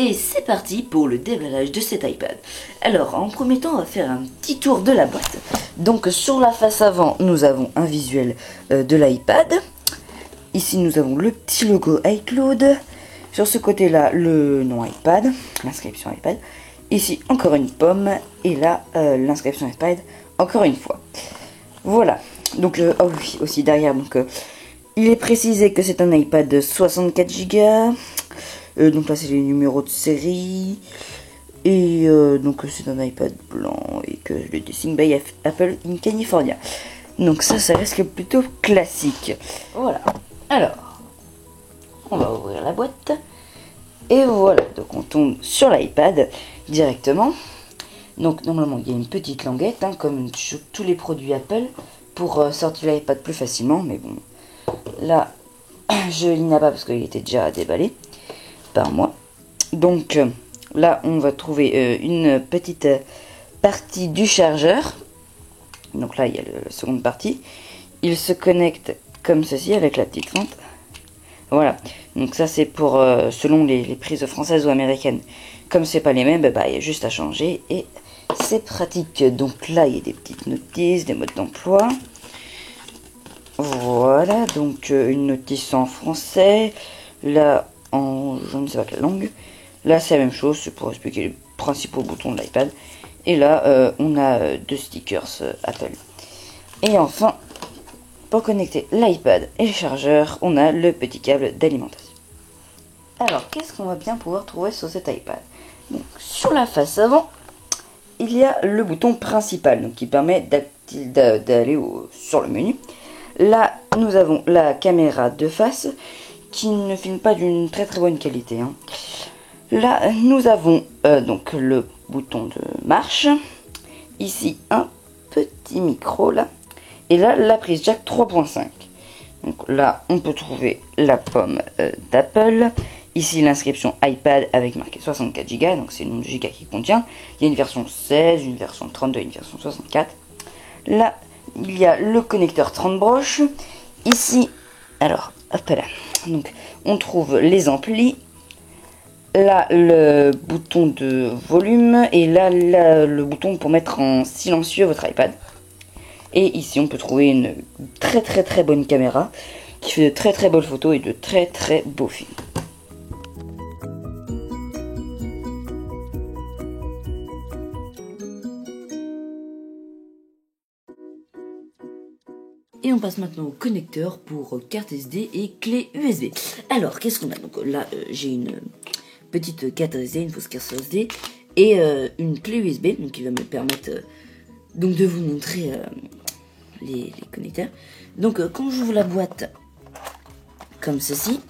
Et c'est parti pour le déballage de cet iPad. Alors en premier temps on va faire un petit tour de la boîte. Donc sur la face avant nous avons un visuel de l'iPad. Ici nous avons le petit logo iCloud. Sur ce côté là le nom iPad, l'inscription iPad. Ici encore une pomme et là l'inscription iPad encore une fois. Voilà. Donc oh oui, aussi derrière donc il est précisé que c'est un iPad de 64 Go. Donc là c'est les numéros de série. Et donc c'est un iPad blanc et que le Design by Apple in California. Donc ça reste plutôt classique. Voilà. Alors, on va ouvrir la boîte. Et voilà, donc on tombe sur l'iPad directement. Donc normalement il y a une petite languette, hein, comme sur tous les produits Apple, pour sortir l'iPad plus facilement. Mais bon, là je n'y ai pas parce qu'il était déjà déballé par moi. Donc là on va trouver une petite partie du chargeur. Donc là il y a la seconde partie. Il se connecte comme ceci avec la petite fente. Voilà, donc ça c'est pour selon les prises françaises ou américaines. Comme c'est pas les mêmes, bah, il y a juste à changer et c'est pratique. Donc là il y a des petites notices, des modes d'emploi. Voilà, donc une notice en français. Là en je ne sais pas quelle langue. Là c'est la même chose, c'est pour expliquer les principaux boutons de l'iPad. Et là on a deux stickers Apple. Et enfin, pour connecter l'iPad et le chargeur, on a le petit câble d'alimentation. Alors qu'est-ce qu'on va bien pouvoir trouver sur cet iPad? Donc sur la face avant, il y a le bouton principal donc qui permet d'aller sur le menu. Là nous avons la caméra de face qui ne filme pas d'une très bonne qualité, hein. Là nous avons donc le bouton de marche. Ici un petit micro là. Et là la prise jack 3.5. Donc là on peut trouver la pomme d'Apple. Ici l'inscription iPad avec marqué 64 Go. Donc c'est le nombre de gigas qui contient. Il y a une version 16, une version 32 et une version 64. Là il y a le connecteur 30 broches. Ici, alors hop là. Donc on trouve les amplis. Là le bouton de volume. Et là le bouton pour mettre en silencieux votre iPad. Et ici on peut trouver une très bonne caméra qui fait de très belles photos et de très beaux films. Et on passe maintenant au connecteur pour carte SD et clé USB. Alors qu'est-ce qu'on a? Donc là j'ai une petite carte SD, une fausse carte SD et une clé USB donc qui va me permettre donc de vous montrer les connecteurs. Donc quand j'ouvre la boîte comme ceci,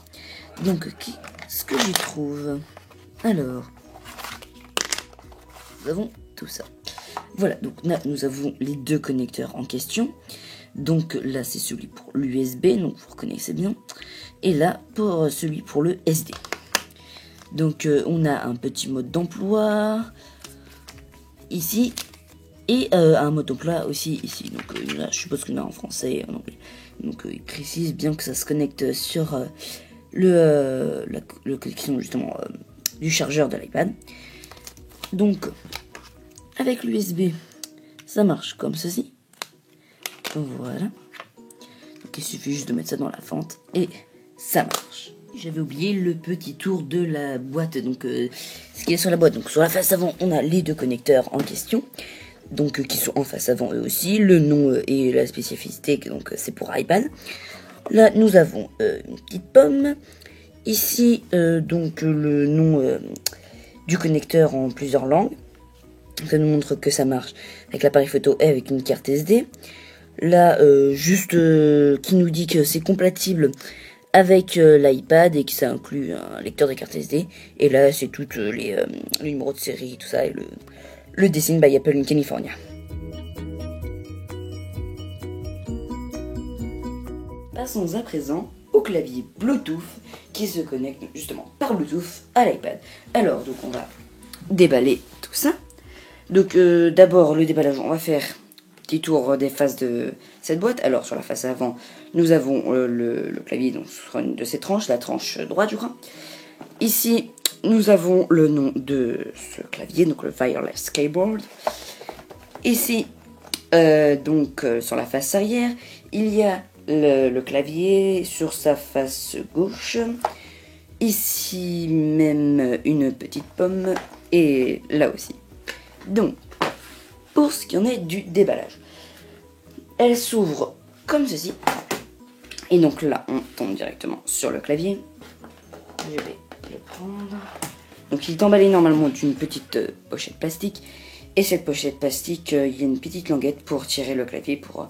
donc qu'est-ce que j'y trouve? Alors nous avons tout ça. Voilà, donc là nous avons les deux connecteurs en question. Donc là c'est celui pour l'USB, donc vous reconnaissez bien. Et là pour celui pour le SD. Donc on a un petit mode d'emploi ici. Et un mode d'emploi aussi ici. Donc là, je suppose qu'on a en français et en anglais. Donc il précise bien que ça se connecte sur la connexion justement du chargeur de l'iPad. Donc avec l'USB, ça marche comme ceci. Voilà. Donc il suffit juste de mettre ça dans la fente et ça marche. J'avais oublié le petit tour de la boîte. Donc ce qui est sur la boîte. Donc sur la face avant, on a les deux connecteurs en question. Donc qui sont en face avant eux aussi, le nom et la spécificité, donc c'est pour iPad. Là nous avons une petite pomme, ici donc le nom du connecteur en plusieurs langues, ça nous montre que ça marche avec l'appareil photo et avec une carte SD. Là juste qui nous dit que c'est compatible avec l'iPad et que ça inclut un lecteur de carte SD. Et là c'est toutes les numéros de série, tout ça, et le Design by Apple in California. Passons à présent au clavier Bluetooth qui se connecte justement par Bluetooth à l'iPad. Alors donc on va déballer tout ça. Donc d'abord le déballage, on va faire un petit tour des faces de cette boîte. Alors sur la face avant, nous avons le clavier donc sur une de ces tranches, la tranche droite je crois. Ici nous avons le nom de ce clavier, donc le Wireless Keyboard. Ici, sur la face arrière, il y a le clavier sur sa face gauche. Ici même une petite pomme et là aussi. Donc, pour ce qui en est du déballage, elle s'ouvre comme ceci. Et donc là, on tombe directement sur le clavier. Je vais le prendre. Donc il est emballé normalement d'une petite pochette plastique. Et cette pochette plastique, il y a une petite languette pour tirer le clavier pour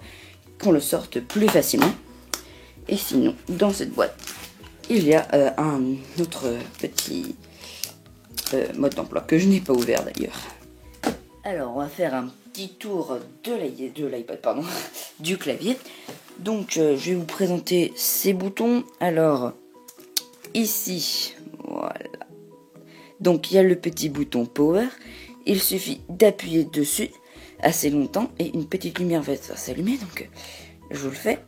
qu'on le sorte plus facilement. Et sinon, dans cette boîte, il y a un autre petit mode d'emploi que je n'ai pas ouvert d'ailleurs. Alors, on va faire un petit tour de l'iPad, du clavier. Donc, je vais vous présenter ces boutons. Alors, ici, voilà. Donc, il y a le petit bouton Power. Il suffit d'appuyer dessus assez longtemps et une petite lumière va s'allumer. Donc, je vous le fais.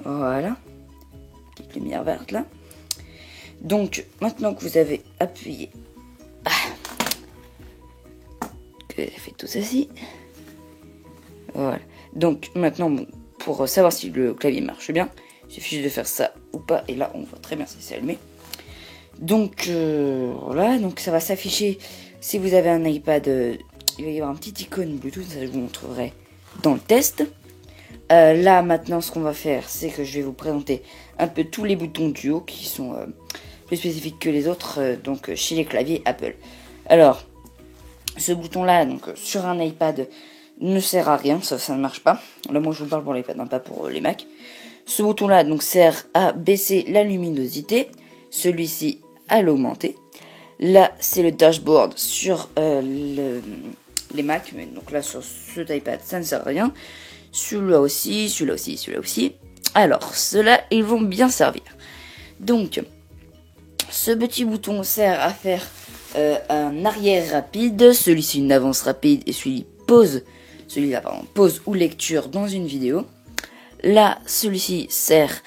Voilà. Petite lumière verte là. Donc, maintenant que vous avez appuyé, que vous avez fait tout ceci. Voilà. Donc, maintenant, pour savoir si le clavier marche bien, il suffit juste de faire ça ou pas. Et là, on voit très bien si c'est allumé. Donc, voilà. Donc, ça va s'afficher. Si vous avez un iPad, il va y avoir un petit icône Bluetooth. Ça, je vous montrerai dans le test. Là maintenant ce qu'on va faire, c'est que je vais vous présenter un peu tous les boutons du haut qui sont plus spécifiques que les autres donc chez les claviers Apple. Alors ce bouton là donc sur un iPad ne sert à rien, ça ne marche pas. Là moi je vous parle pour l'iPad, pas pour les Mac. Ce bouton là donc sert à baisser la luminosité, celui-ci à l'augmenter. Là c'est le dashboard sur les Mac, mais donc là sur cet iPad ça ne sert à rien. Celui-là aussi, celui-là aussi, celui-là aussi. Alors, ceux-là, ils vont bien servir. Donc, ce petit bouton sert à faire un arrière rapide, celui-ci une avance rapide et celui-là, pause ou lecture dans une vidéo. Là, celui-ci sert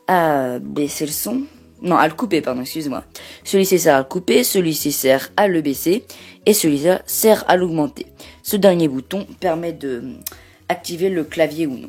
à baisser le son. Non, à le couper, excusez-moi. Celui-ci sert à le couper, celui-ci sert à le baisser et celui-là sert à l'augmenter. Ce dernier bouton permet de activer le clavier ou non.